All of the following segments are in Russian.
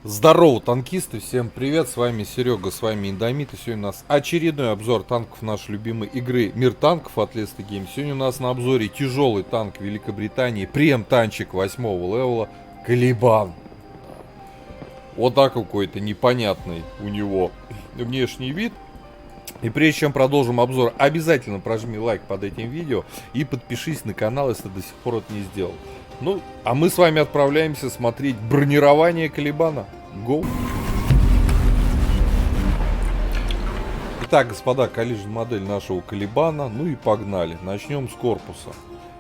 Здорово, танкисты, всем привет, с вами Серега, с вами Индомит, и сегодня у нас очередной обзор танков нашей любимой игры Мир танков от Lesta Games. Сегодня у нас на обзоре тяжелый танк Великобритании, прем-танчик 8 левела Калибан. Вот так какой-то непонятный у него внешний вид. И прежде чем продолжим обзор, обязательно прожми лайк под этим видео и подпишись на канал, если до сих пор это не сделал. Ну, а мы с вами отправляемся смотреть бронирование Калибана. Go! Итак, господа, коллижн модель нашего Калибана. Ну и погнали. Начнем с корпуса.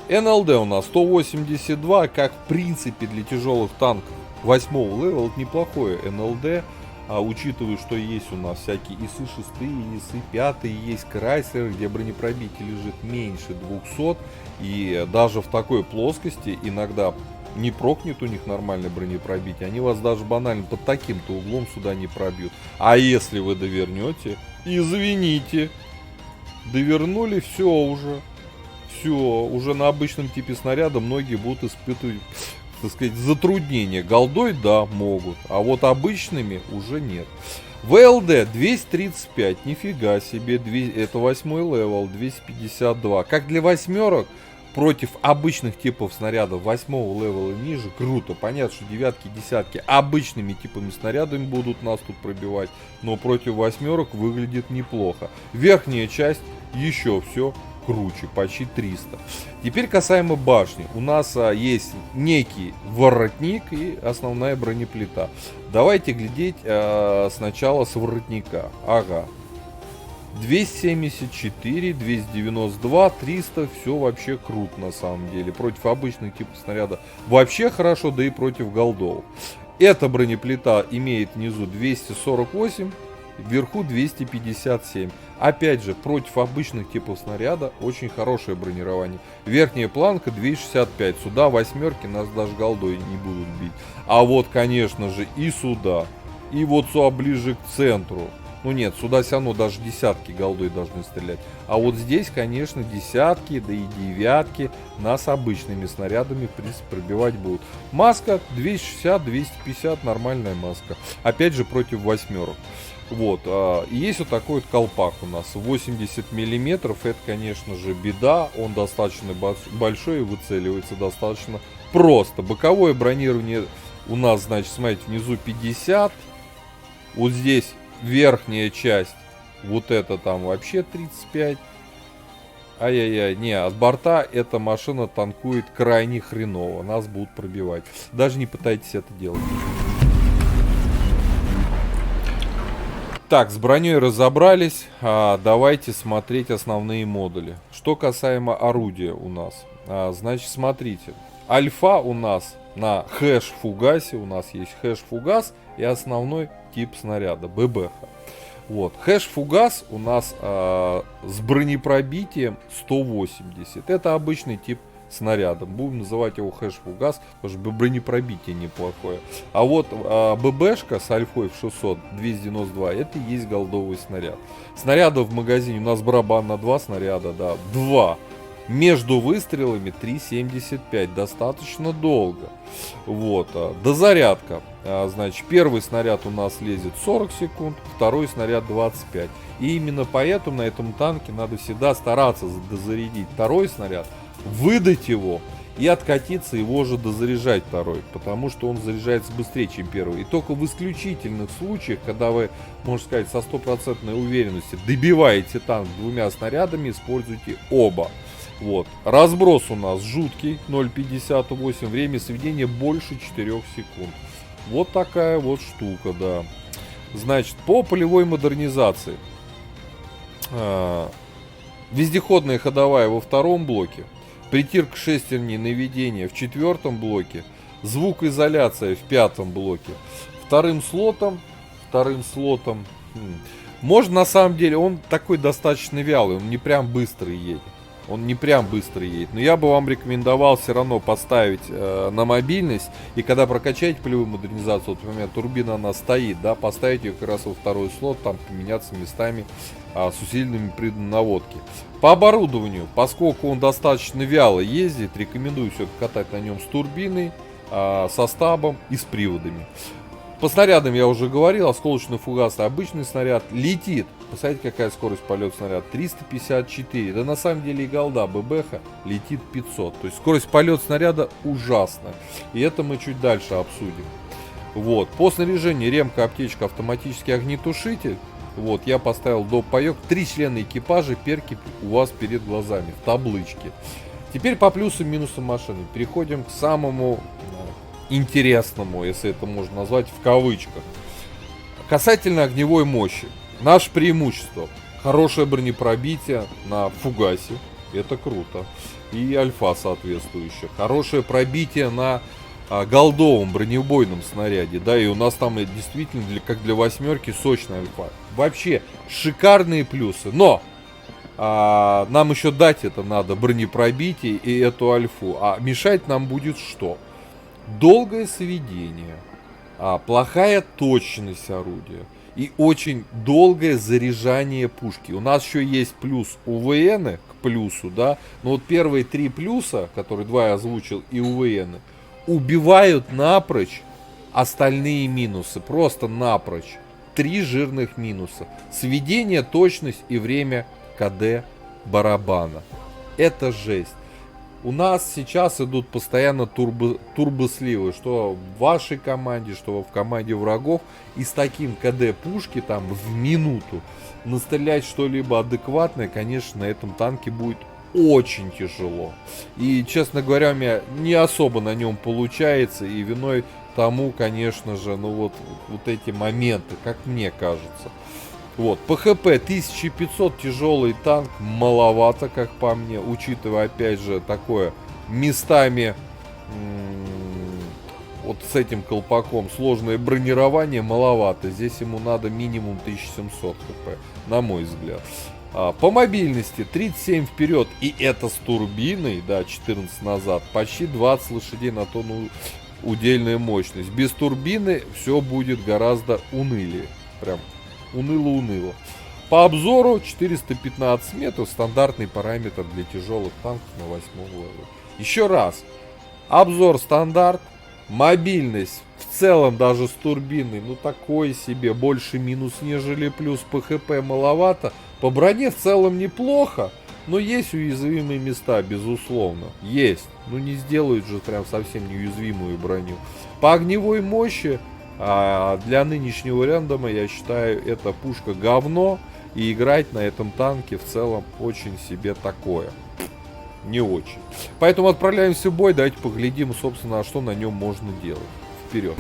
НЛД у нас 182, как в принципе для тяжелых танков 8 левела, это неплохое НЛД. Учитывая, что есть у нас всякие ИСы-6, ИСы-5, есть Крайслер, где бронепробитие лежит меньше 200, и даже в такой плоскости иногда не прокнет у них нормальное бронепробитие, они вас даже банально под таким-то углом сюда не пробьют. А если вы довернете, извините, довернули, все, уже на обычном типе снаряда многие будут испытывать, так сказать, затруднения. Голдой, да, могут, а вот обычными уже нет. ВЛД 235, нифига себе, это 8 левел, 252. Как для восьмерок, против обычных типов снарядов 8 левела и ниже, круто. Понятно, что девятки, десятки обычными типами снарядами будут нас тут пробивать, но против восьмерок выглядит неплохо. Верхняя часть еще все круче, почти 300. Теперь касаемо башни. У нас есть некий воротник и основная бронеплита. Давайте глядеть сначала с воротника. Ага. 274, 292, 300, все вообще круто на самом деле. Против обычных типов снаряда вообще хорошо, да и против голдов. Эта бронеплита имеет внизу 248, вверху 257. Опять же, против обычных типов снаряда очень хорошее бронирование. Верхняя планка 265. Сюда восьмерки нас даже голдой не будут бить. А вот, конечно же, и сюда. И вот сюда ближе к центру. Ну нет, сюда все равно даже десятки голдой должны стрелять. А вот здесь, конечно, десятки, да и девятки нас обычными снарядами, в принципе, пробивать будут. Маска 260-250, нормальная маска. Опять же, против восьмерок. Вот, и есть вот такой вот колпак у нас, 80 миллиметров, это, конечно же, беда, он достаточно большой и выцеливается достаточно просто. Боковое бронирование у нас, значит, смотрите, внизу 50, вот здесь верхняя часть, вот это там вообще 35. Ай-яй-яй, не, от борта эта машина танкует крайне хреново, нас будут пробивать. Даже не пытайтесь это делать. Так, с броней разобрались, давайте смотреть основные модули. Что касаемо орудия у нас, значит, смотрите, альфа у нас на хэш-фугасе, у нас есть хэш-фугас и основной тип снаряда, ББХ. Вот, хэш-фугас у нас с бронепробитием 180, это обычный тип снарядом. Будем называть его хэш-фугас, потому что бронепробитие неплохое. А вот ББшка с альфой в 600, 292, это и есть голдовый снаряд. Снарядов в магазине у нас барабан на 2 снаряда, да, 2. Между выстрелами 3,75, достаточно долго. Вот, дозарядка. Значит, первый снаряд у нас лезет 40 секунд, второй снаряд 25. И именно поэтому на этом танке надо всегда стараться дозарядить второй снаряд, выдать его и откатиться, его же дозаряжать второй, потому что он заряжается быстрее, чем первый. И только в исключительных случаях, когда вы, можно сказать, со стопроцентной уверенностью добиваете танк двумя снарядами, используйте оба. Вот. Разброс у нас жуткий, 0,58, время сведения больше 4 секунд. Вот такая вот штука, да. Значит, по полевой модернизации. Вездеходная ходовая во втором блоке, притирка шестерней наведения в четвертом блоке, звукоизоляция в пятом блоке. Вторым слотом, можно на самом деле, он такой достаточно вялый, он не прям быстрый едет. Но я бы вам рекомендовал все равно поставить на мобильность. И когда прокачаете полевую модернизацию, вот, например, турбина она стоит, да, поставить ее как раз во второй слот, там поменяться местами с усиленными при наводке. По оборудованию, поскольку он достаточно вяло ездит, рекомендую все-таки катать на нем с турбиной, со стабом и с приводами. По снарядам я уже говорил, осколочно-фугасный обычный снаряд летит. Посмотрите, какая скорость полета снаряда, 354. Да на самом деле и голда ББХ летит 500. То есть скорость полета снаряда ужасная. И это мы чуть дальше обсудим. Вот. По снаряжению ремка, аптечка, автоматический огнетушитель. Вот, я поставил доп. Паёк. 3 члена экипажа, перки у вас перед глазами, в таблычке. Теперь по плюсам и минусам машины. Переходим к самому интересному, если это можно назвать в кавычках. Касательно огневой мощи. Наше преимущество. Хорошее бронепробитие на фугасе. Это круто. И альфа соответствующая. Хорошее пробитие на голдовом бронебойном снаряде. Да, и у нас там действительно, как для восьмерки, сочная альфа. Вообще, шикарные плюсы. Но нам еще дать это надо, бронепробитие и эту альфу. А мешать нам будет что? Долгое сведение, плохая точность орудия и очень долгое заряжание пушки. У нас еще есть плюс УВН к плюсу, да. Но вот первые 3 плюса, которые 2 я озвучил, и УВН, убивают напрочь остальные минусы. Просто напрочь. 3 жирных минуса. Сведение, точность и время КД барабана. Это жесть. У нас сейчас идут постоянно турбосливы, что в вашей команде, что в команде врагов. И с таким КД пушки там в минуту настрелять что-либо адекватное, конечно, на этом танке будет очень тяжело. И, честно говоря, у меня не особо на нем получается. И виной тому, конечно же, ну вот эти моменты, как мне кажется. Вот, ПХП 1500, тяжелый танк, маловато, как по мне, учитывая, опять же, такое местами вот с этим колпаком сложное бронирование, маловато. Здесь ему надо минимум 1700 хп, на мой взгляд. По мобильности 37 вперед, и это с турбиной, да, 14 назад, почти 20 лошадей на тонну удельная мощность. Без турбины все будет гораздо унылее, прям уныло-уныло. По обзору 415 метров, стандартный параметр для тяжелых танков на 8 левеле. Еще раз, обзор стандарт, мобильность в целом даже с турбиной, ну такой себе, больше минус нежели плюс, ПХП маловато. По броне в целом неплохо, но есть уязвимые места, безусловно, есть. Ну не сделают же прям совсем неуязвимую броню. По огневой мощи, для нынешнего рандома, я считаю, эта пушка говно. И играть на этом танке в целом очень себе такое. Не очень. Поэтому отправляемся в бой. Давайте поглядим, собственно, что на нем можно делать. Вперед.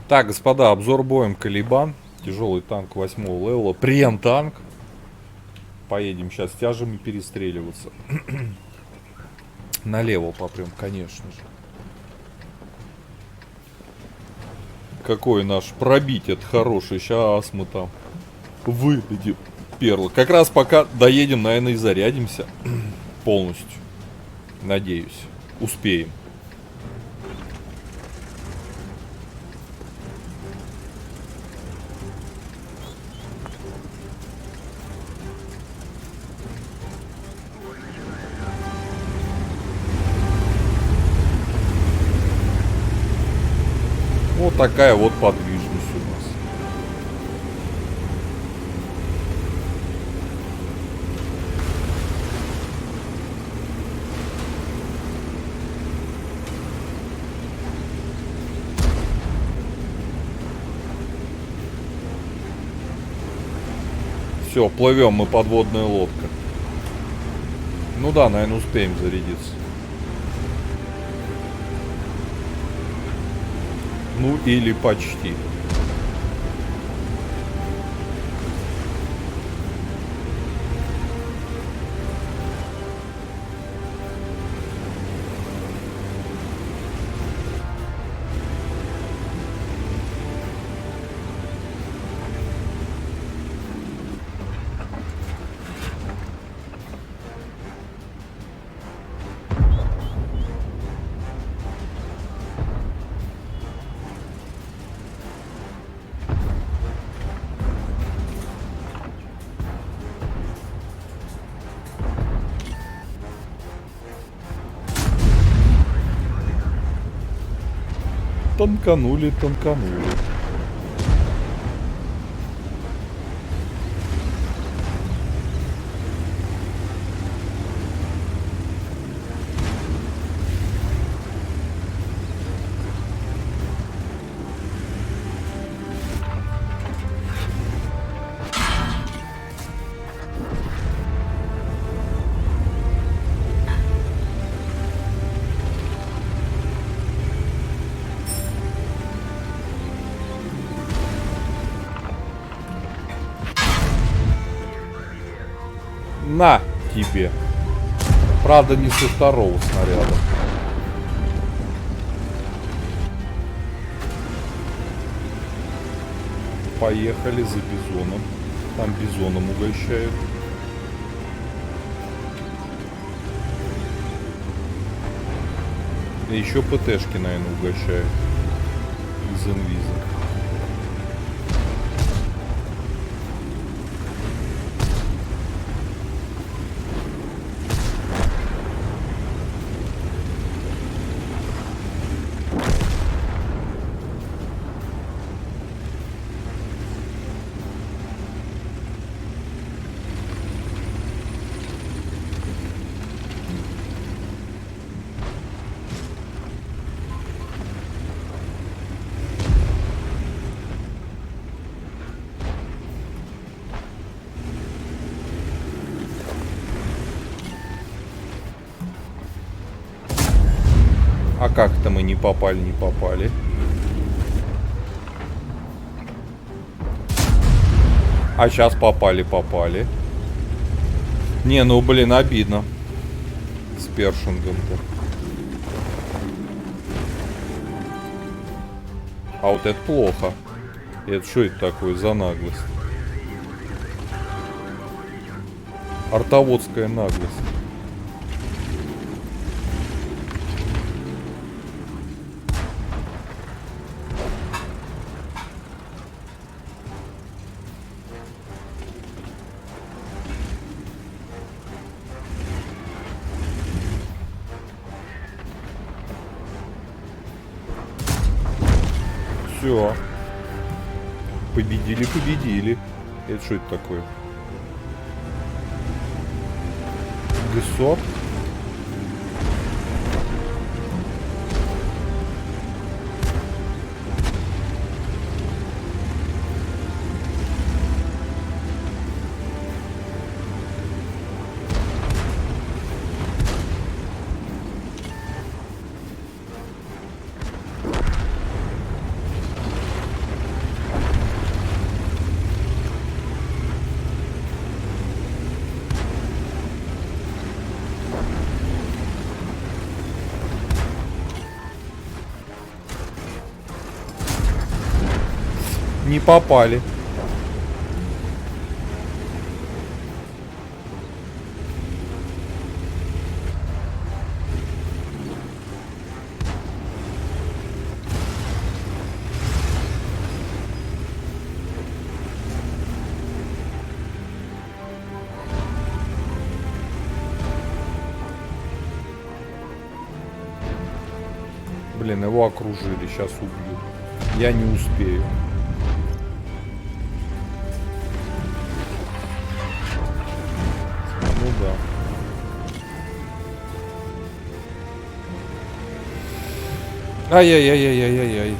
Так, господа, обзор боем Калибан. Тяжелый танк 8 левела. Прем-танк. Поедем сейчас с тяжами перестреливаться. Налево попрем, конечно же. Какой наш пробитие хороший. Сейчас мы там выдадим перл. Как раз пока доедем, наверное, и зарядимся полностью. Надеюсь, успеем. Вот такая вот подвижность у нас. Все, плывем мы, подводная лодка. Ну да, наверное, успеем зарядиться. Ну или почти. Танканули, танканули. На тебе. Правда, не со второго снаряда. Поехали за бизоном. Там бизоном угощают. И еще ПТшки, наверное, угощают. Из инвиза. А как-то мы не попали, не попали. А сейчас попали, попали. Не, ну блин, обидно. С першингом-то. А вот это плохо. Это что это такое за наглость? Артоводская наглость. Все. Победили, победили. Это что это такое? Гесот? Не попали. Блин, его окружили, сейчас убью. Я не успею. Ну да. Ай-яй-яй-яй-яй-яй.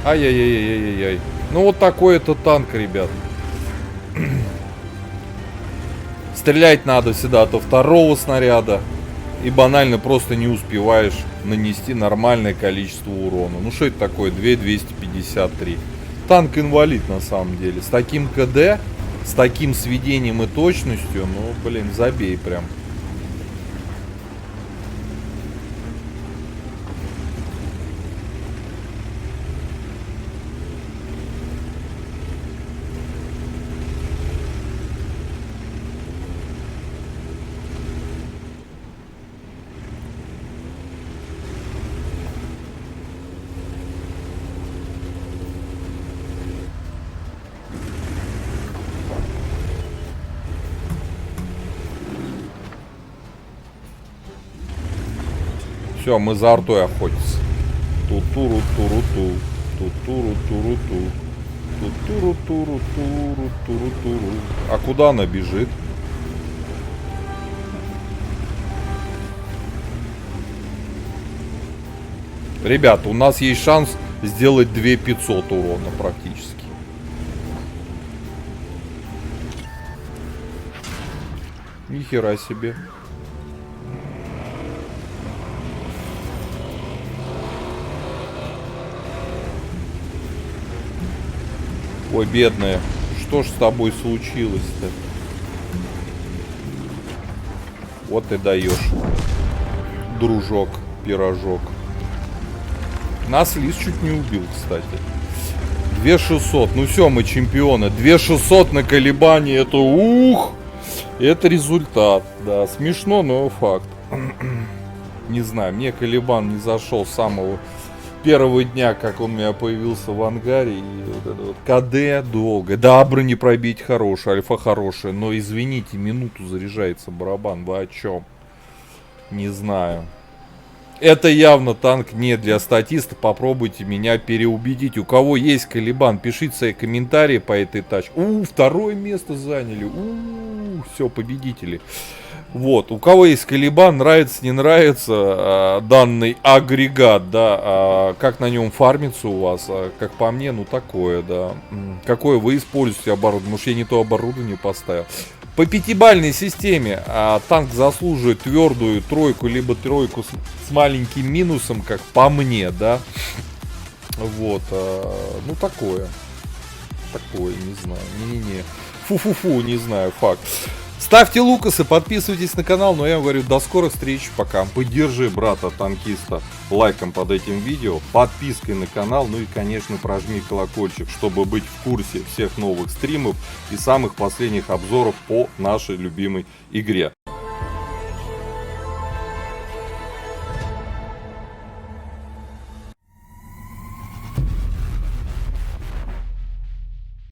Ай-яй-яй-яй-яй-яй. Ну вот такой это танк, ребят. Стрелять надо всегда от второго снаряда. И банально просто не успеваешь нанести нормальное количество урона. Ну что это такое? 2253. Танк-инвалид на самом деле. С таким КД, с таким сведением и точностью, ну блин, забей прям. Все, мы за артой охотимся. Ту-туру-туру-ту. Ту-туру-туру-ту. Ту-туру-туру-туру-туру-туру. А куда она бежит? Ребята, у нас есть шанс сделать 2500 урона практически. Нихера себе. Ой, бедная, что ж с тобой случилось-то? Вот ты даешь, дружок, пирожок. Нас лис чуть не убил, кстати. 2600, ну все, мы чемпионы. 2600 на колебании, это ух! Это результат, да, смешно, но факт. Не знаю, мне колебан не зашел с самого первого дня, как он у меня появился в ангаре. И вот это вот КД долго. Дабры не пробить хороший, альфа хорошая. Но извините, минуту заряжается барабан. Вы о чем? Не знаю. Это явно танк не для статиста. Попробуйте меня переубедить. У кого есть колебан, пишите свои комментарии по этой тачке. Второе место заняли. Все, победители. Вот, у кого есть колебан, нравится, не нравится данный агрегат, да, как на нем фармится у вас, как по мне, ну такое, да. Какое вы используете оборудование, может я не то оборудование поставил. По пятибалльной системе танк заслуживает твердую тройку, либо тройку с маленьким минусом, как по мне, да. Вот, ну такое. Такое, не знаю, не-не-не. Фу-фу-фу, не знаю, факт. Ставьте лукасы, подписывайтесь на канал, но я вам говорю, до скорых встреч, пока. Поддержи брата-танкиста лайком под этим видео, подпиской на канал, ну и, конечно, прожми колокольчик, чтобы быть в курсе всех новых стримов и самых последних обзоров по нашей любимой игре.